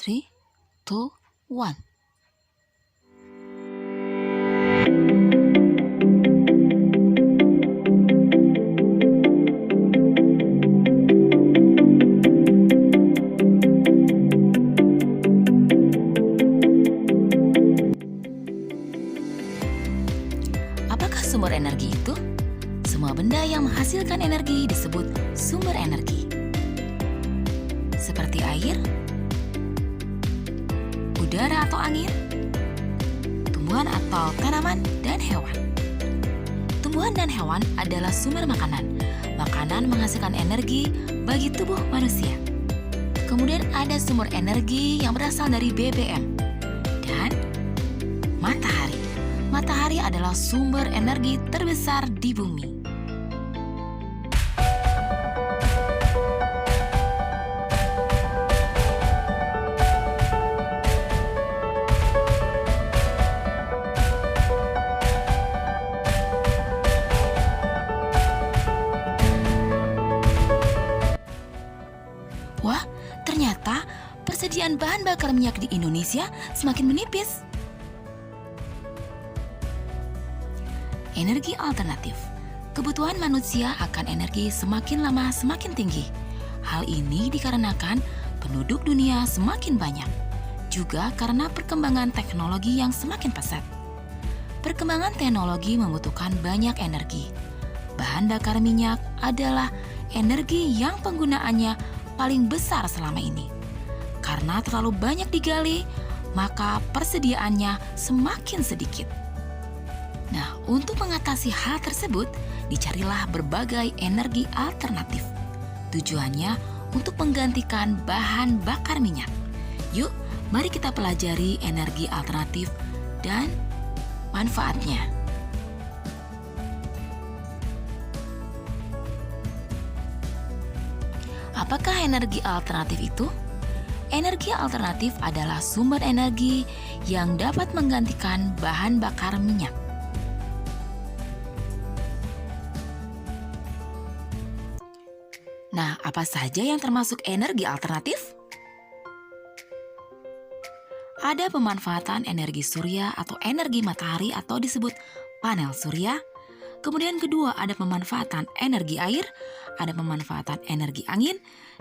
3, 2, 1. Apakah sumber energi itu? Semua benda yang menghasilkan energi disebut sumber energi. Seperti air, udara atau angin, tumbuhan atau tanaman, dan hewan. Tumbuhan dan hewan adalah sumber makanan. Makanan menghasilkan energi bagi tubuh manusia. Kemudian ada sumber energi yang berasal dari BBM dan matahari. Matahari adalah sumber energi terbesar di bumi. Wah, ternyata persediaan bahan bakar minyak di Indonesia semakin menipis. Energi alternatif. Kebutuhan manusia akan energi semakin lama semakin tinggi. Hal ini dikarenakan penduduk dunia semakin banyak. Juga karena perkembangan teknologi yang semakin pesat. Perkembangan teknologi membutuhkan banyak energi. Bahan bakar minyak adalah energi yang penggunaannya paling besar selama ini. Karena terlalu banyak digali, maka persediaannya semakin sedikit. Nah, untuk mengatasi hal tersebut, dicarilah berbagai energi alternatif. Tujuannya untuk menggantikan bahan bakar minyak. Yuk, mari kita pelajari energi alternatif dan manfaatnya. Apakah energi alternatif itu? Energi alternatif adalah sumber energi yang dapat menggantikan bahan bakar minyak. Nah, apa saja yang termasuk energi alternatif? Ada pemanfaatan energi surya atau energi matahari atau disebut panel surya. Kemudian kedua ada pemanfaatan energi air, ada pemanfaatan energi angin,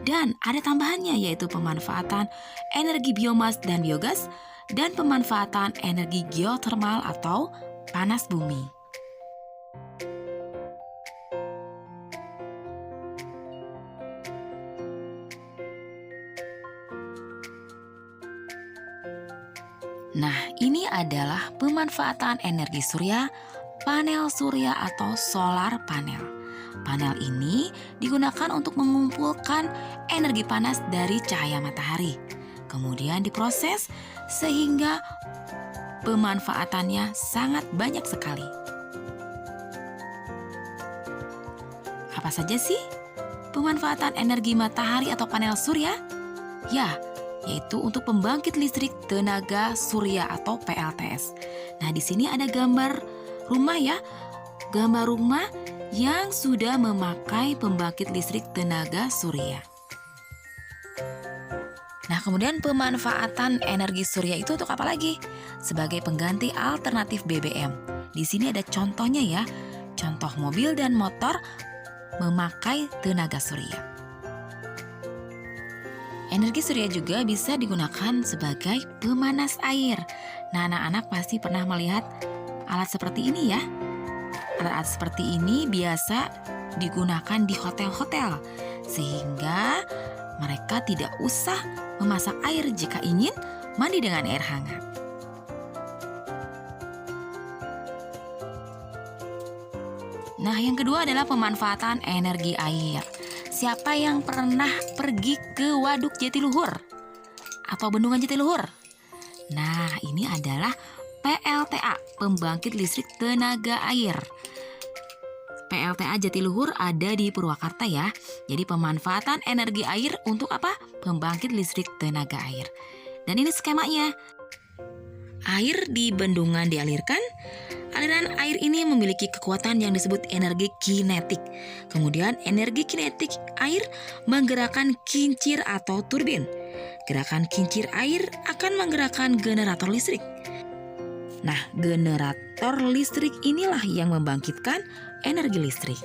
dan ada tambahannya yaitu pemanfaatan energi biomas dan biogas, dan pemanfaatan energi geotermal atau panas bumi. Nah, ini adalah pemanfaatan energi surya, panel surya atau solar panel. Panel ini digunakan untuk mengumpulkan energi panas dari cahaya matahari. Kemudian diproses sehingga pemanfaatannya sangat banyak sekali. Apa saja sih pemanfaatan energi matahari atau panel surya? Ya, yaitu untuk pembangkit listrik tenaga surya atau PLTS. Nah, di sini ada gambar rumah ya, gambar rumah yang sudah memakai pembangkit listrik tenaga surya. Nah, kemudian pemanfaatan energi surya itu untuk apa lagi? Sebagai pengganti alternatif BBM. Di sini ada contohnya ya, contoh mobil dan motor memakai tenaga surya. Energi surya juga bisa digunakan sebagai pemanas air. Nah, anak-anak pasti pernah melihat alat seperti ini ya. Alat-alat seperti ini biasa digunakan di hotel-hotel, sehingga mereka tidak usah memasak air jika ingin mandi dengan air hangat. Nah, yang kedua adalah pemanfaatan energi air. Siapa yang pernah pergi ke Waduk Jatiluhur atau Bendungan Jatiluhur? Nah, ini adalah PLTA, pembangkit listrik tenaga air. PLTA Jatiluhur ada di Purwakarta ya. Jadi pemanfaatan energi air untuk apa? Pembangkit listrik tenaga air. Dan ini skemanya. Air di bendungan dialirkan. Aliran air ini memiliki kekuatan yang disebut energi kinetik. Kemudian energi kinetik air menggerakkan kincir atau turbin. Gerakan kincir air akan menggerakkan generator listrik. Nah, generator listrik inilah yang membangkitkan energi listrik.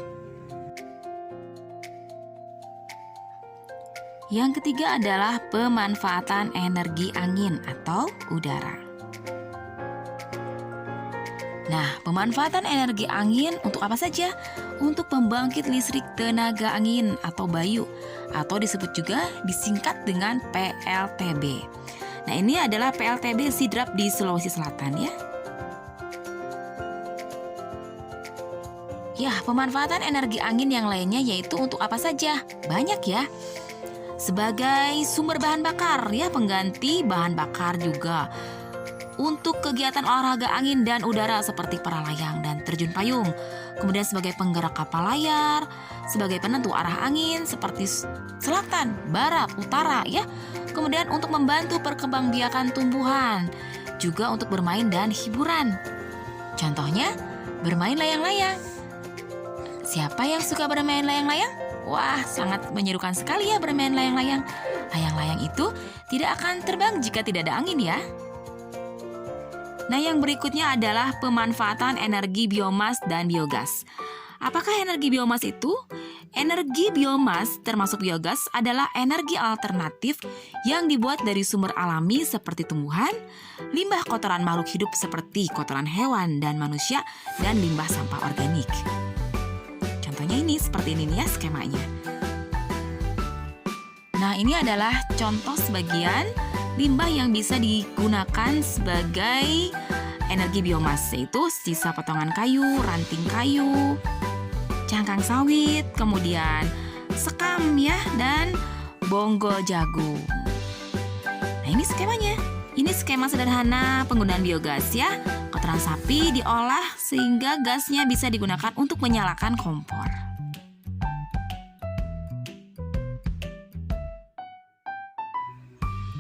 Yang ketiga adalah pemanfaatan energi angin atau udara. Nah, pemanfaatan energi angin untuk apa saja? Untuk pembangkit listrik tenaga angin atau bayu, atau disebut juga disingkat dengan PLTB. Nah, ini adalah PLTB Sidrap di Sulawesi Selatan ya. Ya, pemanfaatan energi angin yang lainnya yaitu untuk apa saja? Banyak ya. Sebagai sumber bahan bakar ya, pengganti bahan bakar juga. Untuk kegiatan olahraga angin dan udara seperti para layang dan terjun payung. Kemudian sebagai penggerak kapal layar, sebagai penentu arah angin seperti selatan, barat, utara ya. Kemudian untuk membantu perkembangbiakan tumbuhan, juga untuk bermain dan hiburan. Contohnya, bermain layang-layang. Siapa yang suka bermain layang-layang? Wah, sangat menyerukan sekali ya bermain layang-layang. Layang-layang itu tidak akan terbang jika tidak ada angin ya. Nah, yang berikutnya adalah pemanfaatan energi biomas dan biogas. Apakah energi biomas itu? Energi biomas termasuk biogas adalah energi alternatif yang dibuat dari sumber alami seperti tumbuhan, limbah kotoran makhluk hidup seperti kotoran hewan dan manusia, dan limbah sampah organik. Contohnya ini, seperti ini ya skemanya. Nah, ini adalah contoh sebagian limbah yang bisa digunakan sebagai energi biomas, yaitu sisa potongan kayu, ranting kayu, cangkang sawit, kemudian sekam ya, dan bonggol jagung. Nah, ini skemanya. Ini skema sederhana penggunaan biogas ya. Kotoran sapi diolah sehingga gasnya bisa digunakan untuk menyalakan kompor.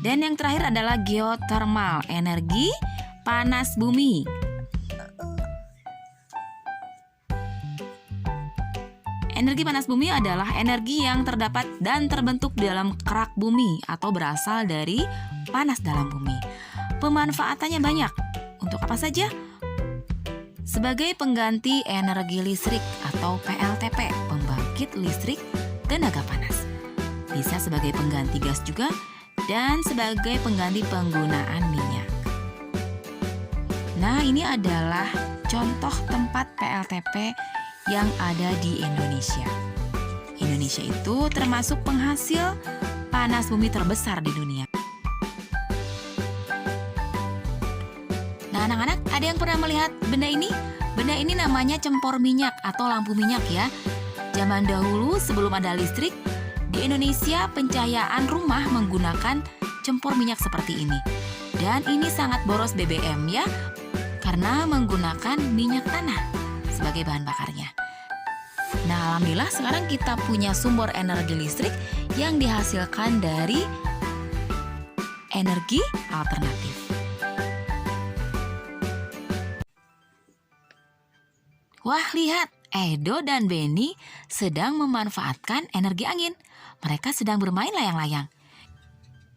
Dan yang terakhir adalah geothermal, energi panas bumi. Energi panas bumi adalah energi yang terdapat dan terbentuk dalam kerak bumi atau berasal dari panas dalam bumi. Pemanfaatannya banyak. Untuk apa saja? Sebagai pengganti energi listrik atau PLTP, pembangkit listrik tenaga panas. Bisa sebagai pengganti gas juga dan sebagai pengganti penggunaan minyak. Nah, ini adalah contoh tempat PLTP yang ada di Indonesia. Indonesia itu termasuk penghasil panas bumi terbesar di dunia. Nah, anak-anak, ada yang pernah melihat benda ini? Benda ini namanya cempor minyak atau lampu minyak ya. Zaman dahulu sebelum ada listrik, di Indonesia pencahayaan rumah menggunakan cempor minyak seperti ini. Dan ini sangat boros BBM ya, karena menggunakan minyak tanah sebagai bahan bakarnya. Nah, alhamdulillah sekarang kita punya sumber energi listrik yang dihasilkan dari energi alternatif. Wah, lihat, Edo dan Benny sedang memanfaatkan energi angin. Mereka sedang bermain layang-layang.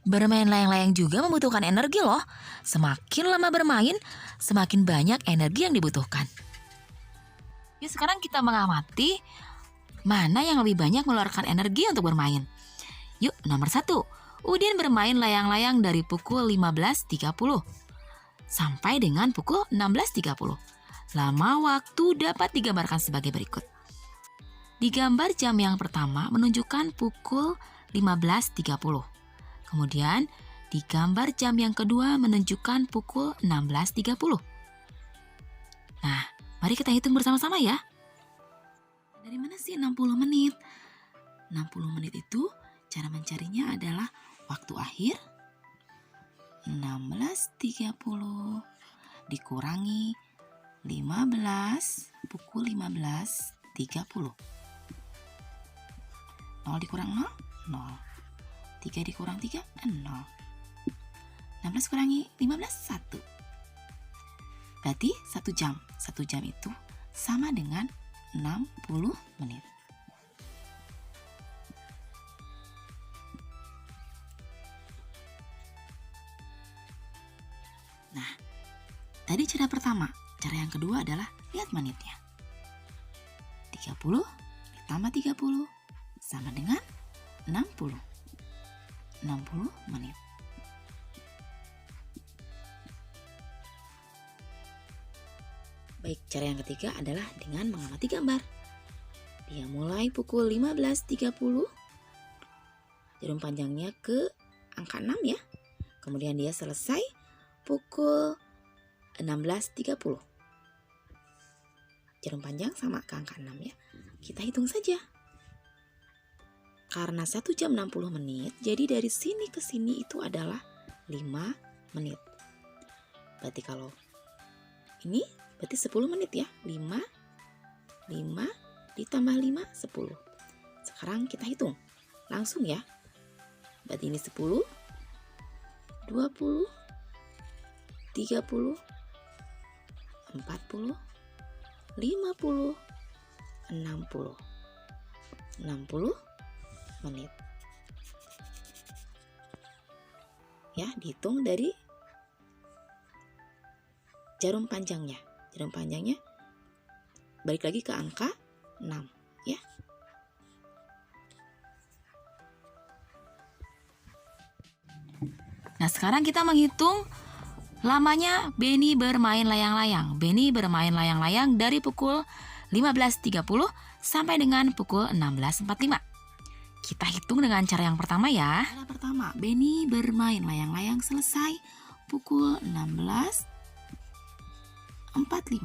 Bermain layang-layang juga membutuhkan energi loh. Semakin lama bermain, semakin banyak energi yang dibutuhkan. Yuk sekarang kita mengamati mana yang lebih banyak mengeluarkan energi untuk bermain. Yuk, nomor 1. Udin bermain layang-layang dari pukul 15.30 sampai dengan pukul 16.30. Lama waktu dapat digambarkan sebagai berikut. Di gambar jam yang pertama menunjukkan pukul 15.30. Kemudian di gambar jam yang kedua menunjukkan pukul 16.30. Nah, mari kita hitung bersama-sama ya. Dari mana sih 60 menit? 60 menit itu cara mencarinya adalah waktu akhir 16.30 dikurangi 15 pukul 15.30. 0 dikurang 0, 0. 3 dikurang 3, 0. 16 kurangi 15, 1. Berarti 1 jam. 1 jam itu sama dengan 60 menit. Nah, tadi cara pertama. Cara yang kedua adalah lihat menitnya. 30 ditambah 30 sama dengan 60. 60 menit. Baik, cara yang ketiga adalah dengan mengamati gambar. Dia mulai pukul 15.30. Jarum panjangnya ke angka 6 ya. Kemudian dia selesai pukul 16.30. Jarum panjang sama ke angka 6 ya. Kita hitung saja. Karena 1 jam 60 menit, jadi dari sini ke sini itu adalah 5 menit. Berarti kalau ini berarti 10 menit ya. 5 ditambah 5, 10. Sekarang kita hitung. Langsung ya. Berarti ini 10, 20, 30, 40, 50, 60 menit. Ya, dihitung dari jarum panjangnya. Jarum panjangnya balik lagi ke angka 6 ya. Nah, sekarang kita menghitung lamanya Benny bermain layang-layang. Benny bermain layang-layang dari pukul 15.30 sampai dengan pukul 16.45. Kita hitung dengan cara yang pertama ya. Cara pertama, Benny bermain layang-layang selesai pukul 16.45.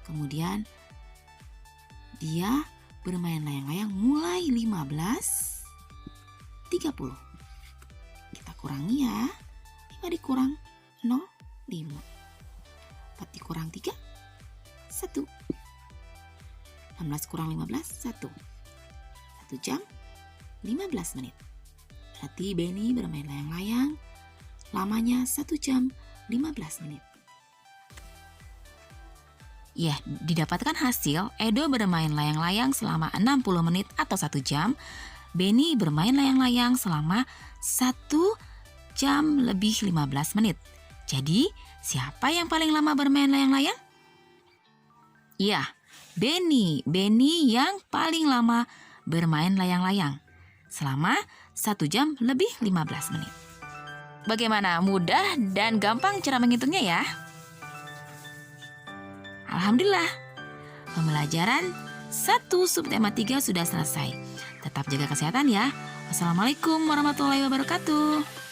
Kemudian dia bermain layang-layang mulai 15.30. Kita kurangi ya. 5 dikurang 0, 5. 4 dikurang 3, 1. 16 kurang 15, 1. 1 jam 15 menit. Berarti Benny bermain layang-layang lamanya 1 jam 15 menit. Ya, didapatkan hasil Edo bermain layang-layang selama 60 menit atau 1 jam. Benny bermain layang-layang selama 1 jam lebih 15 menit. Jadi, siapa yang paling lama bermain layang-layang? Iya, Benny. Benny yang paling lama bermain layang-layang selama 1 jam lebih 15 menit. Bagaimana? Mudah dan gampang cara menghitungnya ya? Alhamdulillah, pembelajaran 1 subtema 3 sudah selesai. Tetap jaga kesehatan ya. Wassalamualaikum warahmatullahi wabarakatuh.